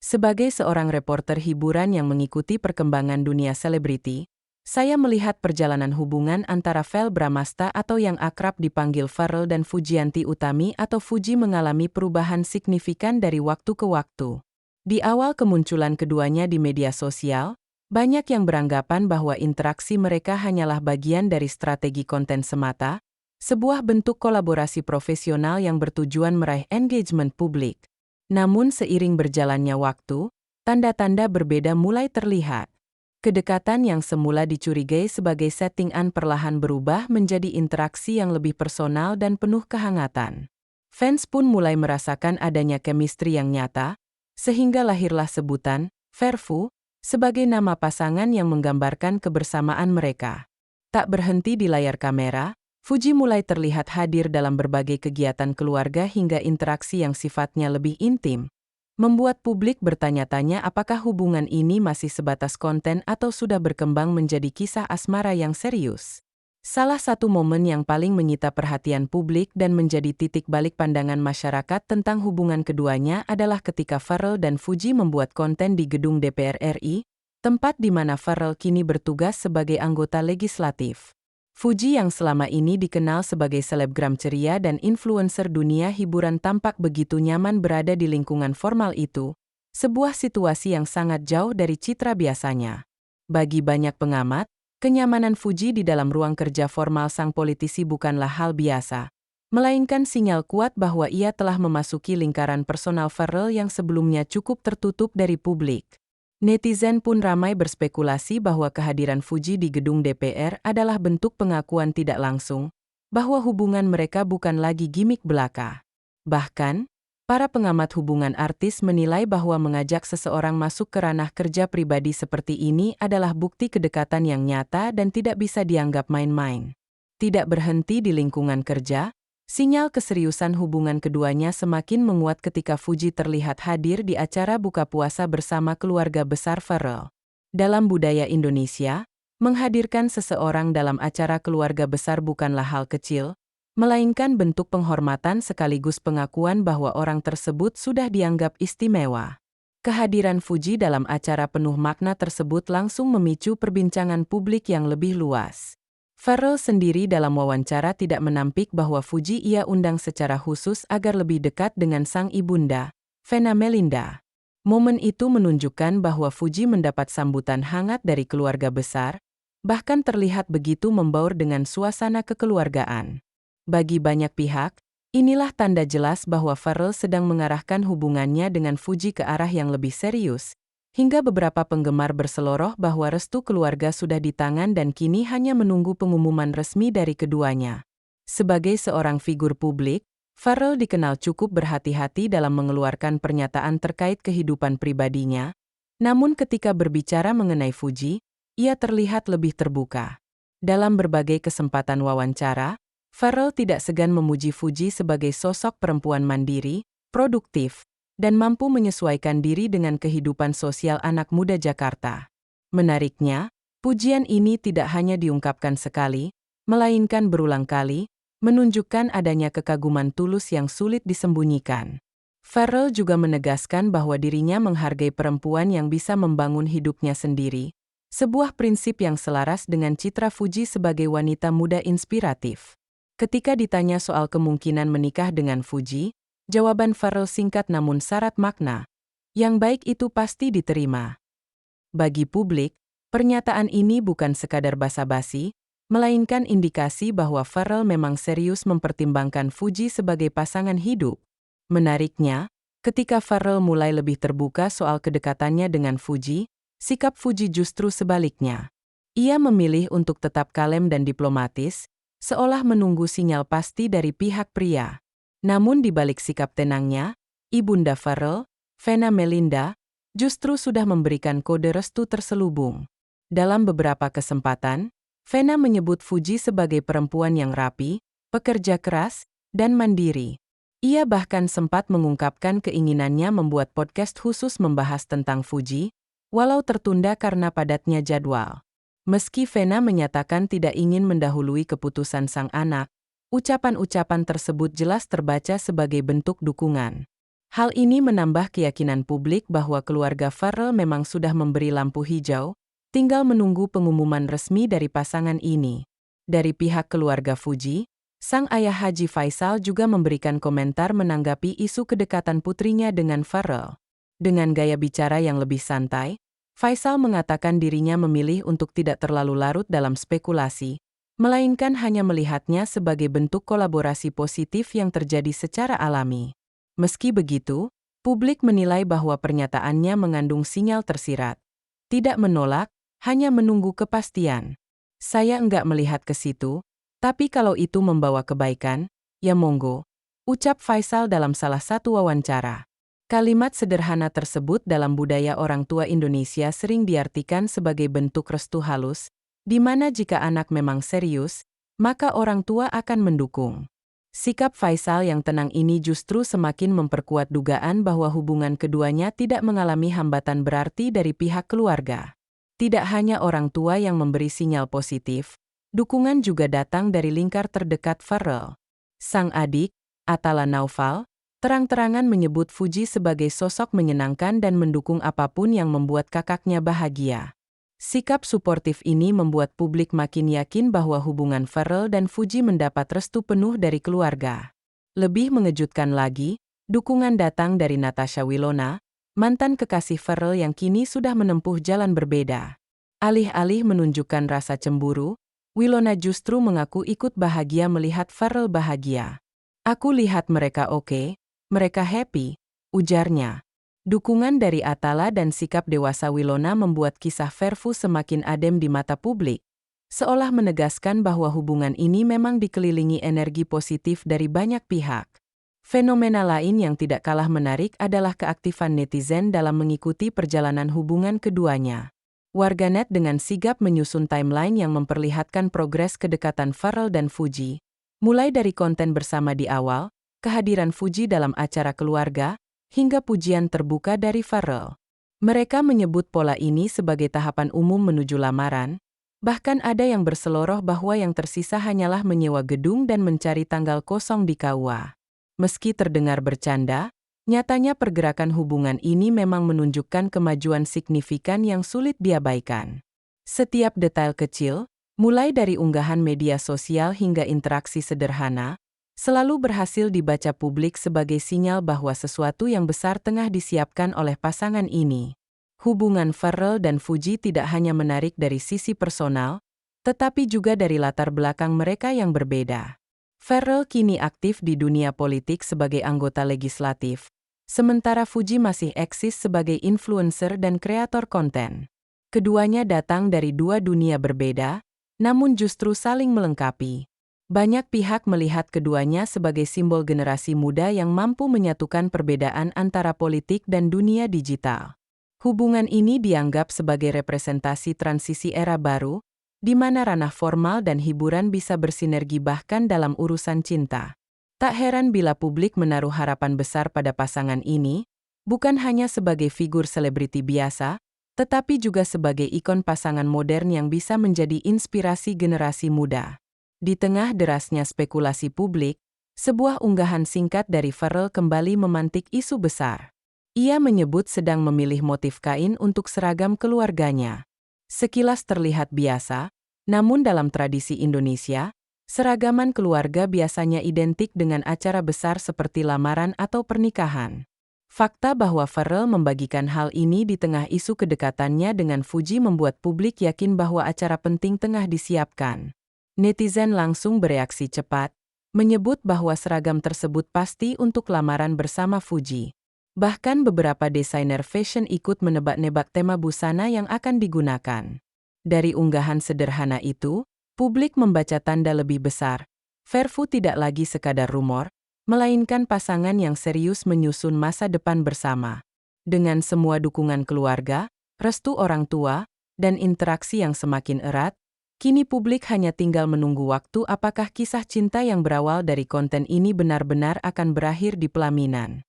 Sebagai seorang reporter hiburan yang mengikuti perkembangan dunia selebriti, saya melihat perjalanan hubungan antara Vel Bramasta atau yang akrab dipanggil Pharrell dan Fujianti Utami atau Fuji mengalami perubahan signifikan dari waktu ke waktu. Di awal kemunculan keduanya di media sosial, banyak yang beranggapan bahwa interaksi mereka hanyalah bagian dari strategi konten semata, sebuah bentuk kolaborasi profesional yang bertujuan meraih engagement publik. Namun seiring berjalannya waktu, tanda-tanda berbeda mulai terlihat. Kedekatan yang semula dicurigai sebagai settingan perlahan berubah menjadi interaksi yang lebih personal dan penuh kehangatan. Fans pun mulai merasakan adanya chemistry yang nyata, sehingga lahirlah sebutan Verfu sebagai nama pasangan yang menggambarkan kebersamaan mereka. Tak berhenti di layar kamera, Fuji mulai terlihat hadir dalam berbagai kegiatan keluarga hingga interaksi yang sifatnya lebih intim, membuat publik bertanya-tanya apakah hubungan ini masih sebatas konten atau sudah berkembang menjadi kisah asmara yang serius. Salah satu momen yang paling menyita perhatian publik dan menjadi titik balik pandangan masyarakat tentang hubungan keduanya adalah ketika Pharrell dan Fuji membuat konten di gedung DPR RI, tempat di mana Pharrell kini bertugas sebagai anggota legislatif. Fuji yang selama ini dikenal sebagai selebgram ceria dan influencer dunia hiburan tampak begitu nyaman berada di lingkungan formal itu, sebuah situasi yang sangat jauh dari citra biasanya. Bagi banyak pengamat, kenyamanan Fuji di dalam ruang kerja formal sang politisi bukanlah hal biasa, melainkan sinyal kuat bahwa ia telah memasuki lingkaran personal Pharrell yang sebelumnya cukup tertutup dari publik. Netizen pun ramai berspekulasi bahwa kehadiran Fuji di gedung DPR adalah bentuk pengakuan tidak langsung, bahwa hubungan mereka bukan lagi gimik belaka. Bahkan, para pengamat hubungan artis menilai bahwa mengajak seseorang masuk ke ranah kerja pribadi seperti ini adalah bukti kedekatan yang nyata dan tidak bisa dianggap main-main. Tidak berhenti di lingkungan kerja, sinyal keseriusan hubungan keduanya semakin menguat ketika Fuji terlihat hadir di acara buka puasa bersama keluarga besar Pharrell. Dalam budaya Indonesia, menghadirkan seseorang dalam acara keluarga besar bukanlah hal kecil, melainkan bentuk penghormatan sekaligus pengakuan bahwa orang tersebut sudah dianggap istimewa. Kehadiran Fuji dalam acara penuh makna tersebut langsung memicu perbincangan publik yang lebih luas. Pharrell sendiri dalam wawancara tidak menampik bahwa Fuji ia undang secara khusus agar lebih dekat dengan sang ibunda, Vena Melinda. Momen itu menunjukkan bahwa Fuji mendapat sambutan hangat dari keluarga besar, bahkan terlihat begitu membaur dengan suasana kekeluargaan. Bagi banyak pihak, inilah tanda jelas bahwa Pharrell sedang mengarahkan hubungannya dengan Fuji ke arah yang lebih serius, hingga beberapa penggemar berseloroh bahwa restu keluarga sudah di tangan dan kini hanya menunggu pengumuman resmi dari keduanya. Sebagai seorang figur publik, Pharrell dikenal cukup berhati-hati dalam mengeluarkan pernyataan terkait kehidupan pribadinya, namun ketika berbicara mengenai Fuji, ia terlihat lebih terbuka. Dalam berbagai kesempatan wawancara, Pharrell tidak segan memuji Fuji sebagai sosok perempuan mandiri, produktif, dan mampu menyesuaikan diri dengan kehidupan sosial anak muda Jakarta. Menariknya, pujian ini tidak hanya diungkapkan sekali, melainkan berulang kali, menunjukkan adanya kekaguman tulus yang sulit disembunyikan. Pharrell juga menegaskan bahwa dirinya menghargai perempuan yang bisa membangun hidupnya sendiri, sebuah prinsip yang selaras dengan citra Fuji sebagai wanita muda inspiratif. Ketika ditanya soal kemungkinan menikah dengan Fuji, jawaban Pharrell singkat namun syarat makna. Yang baik itu pasti diterima. Bagi publik, pernyataan ini bukan sekadar basa-basi, melainkan indikasi bahwa Pharrell memang serius mempertimbangkan Fuji sebagai pasangan hidup. Menariknya, ketika Pharrell mulai lebih terbuka soal kedekatannya dengan Fuji, sikap Fuji justru sebaliknya. Ia memilih untuk tetap kalem dan diplomatis, seolah menunggu sinyal pasti dari pihak pria. Namun di balik sikap tenangnya, ibunda Pharrell, Vena Melinda, justru sudah memberikan kode restu terselubung. Dalam beberapa kesempatan, Vena menyebut Fuji sebagai perempuan yang rapi, pekerja keras, dan mandiri. Ia bahkan sempat mengungkapkan keinginannya membuat podcast khusus membahas tentang Fuji, walau tertunda karena padatnya jadwal. Meski Vena menyatakan tidak ingin mendahului keputusan sang anak, ucapan-ucapan tersebut jelas terbaca sebagai bentuk dukungan. Hal ini menambah keyakinan publik bahwa keluarga Farrell memang sudah memberi lampu hijau, tinggal menunggu pengumuman resmi dari pasangan ini. Dari pihak keluarga Fuji, sang ayah Haji Faisal juga memberikan komentar menanggapi isu kedekatan putrinya dengan Farrell. Dengan gaya bicara yang lebih santai, Faisal mengatakan dirinya memilih untuk tidak terlalu larut dalam spekulasi, melainkan hanya melihatnya sebagai bentuk kolaborasi positif yang terjadi secara alami. Meski begitu, publik menilai bahwa pernyataannya mengandung sinyal tersirat. Tidak menolak, hanya menunggu kepastian. Saya enggak melihat ke situ, tapi kalau itu membawa kebaikan, ya monggo, ucap Faisal dalam salah satu wawancara. Kalimat sederhana tersebut dalam budaya orang tua Indonesia sering diartikan sebagai bentuk restu halus, di mana jika anak memang serius, maka orang tua akan mendukung. Sikap Faisal yang tenang ini justru semakin memperkuat dugaan bahwa hubungan keduanya tidak mengalami hambatan berarti dari pihak keluarga. Tidak hanya orang tua yang memberi sinyal positif, dukungan juga datang dari lingkar terdekat Farrell. Sang adik, Atala Naufal, terang-terangan menyebut Fuji sebagai sosok menyenangkan dan mendukung apapun yang membuat kakaknya bahagia. Sikap suportif ini membuat publik makin yakin bahwa hubungan Farrell dan Fuji mendapat restu penuh dari keluarga. Lebih mengejutkan lagi, dukungan datang dari Natasha Wilona, mantan kekasih Farrell yang kini sudah menempuh jalan berbeda. Alih-alih menunjukkan rasa cemburu, Wilona justru mengaku ikut bahagia melihat Farrell bahagia. "Aku lihat mereka oke. Mereka happy," ujarnya. Dukungan dari Atala dan sikap dewasa Wilona membuat kisah Verfu semakin adem di mata publik, seolah menegaskan bahwa hubungan ini memang dikelilingi energi positif dari banyak pihak. Fenomena lain yang tidak kalah menarik adalah keaktifan netizen dalam mengikuti perjalanan hubungan keduanya. Warganet dengan sigap menyusun timeline yang memperlihatkan progres kedekatan Farrell dan Fuji, mulai dari konten bersama di awal, kehadiran Fuji dalam acara keluarga, hingga pujian terbuka dari Farrell. Mereka menyebut pola ini sebagai tahapan umum menuju lamaran, bahkan ada yang berseloroh bahwa yang tersisa hanyalah menyewa gedung dan mencari tanggal kosong di KUA. Meski terdengar bercanda, nyatanya pergerakan hubungan ini memang menunjukkan kemajuan signifikan yang sulit diabaikan. Setiap detail kecil, mulai dari unggahan media sosial hingga interaksi sederhana, selalu berhasil dibaca publik sebagai sinyal bahwa sesuatu yang besar tengah disiapkan oleh pasangan ini. Hubungan Farrell dan Fuji tidak hanya menarik dari sisi personal, tetapi juga dari latar belakang mereka yang berbeda. Farrell kini aktif di dunia politik sebagai anggota legislatif, sementara Fuji masih eksis sebagai influencer dan kreator konten. Keduanya datang dari dua dunia berbeda, namun justru saling melengkapi. Banyak pihak melihat keduanya sebagai simbol generasi muda yang mampu menyatukan perbedaan antara politik dan dunia digital. Hubungan ini dianggap sebagai representasi transisi era baru, di mana ranah formal dan hiburan bisa bersinergi bahkan dalam urusan cinta. Tak heran bila publik menaruh harapan besar pada pasangan ini, bukan hanya sebagai figur selebriti biasa, tetapi juga sebagai ikon pasangan modern yang bisa menjadi inspirasi generasi muda. Di tengah derasnya spekulasi publik, sebuah unggahan singkat dari Farrell kembali memantik isu besar. Ia menyebut sedang memilih motif kain untuk seragam keluarganya. Sekilas terlihat biasa, namun dalam tradisi Indonesia, seragaman keluarga biasanya identik dengan acara besar seperti lamaran atau pernikahan. Fakta bahwa Farrell membagikan hal ini di tengah isu kedekatannya dengan Fuji membuat publik yakin bahwa acara penting tengah disiapkan. Netizen langsung bereaksi cepat, menyebut bahwa seragam tersebut pasti untuk lamaran bersama Fuji. Bahkan beberapa desainer fashion ikut menebak-nebak tema busana yang akan digunakan. Dari unggahan sederhana itu, publik membaca tanda lebih besar. Verfu tidak lagi sekadar rumor, melainkan pasangan yang serius menyusun masa depan bersama. Dengan semua dukungan keluarga, restu orang tua, dan interaksi yang semakin erat, kini publik hanya tinggal menunggu waktu apakah kisah cinta yang berawal dari konten ini benar-benar akan berakhir di pelaminan.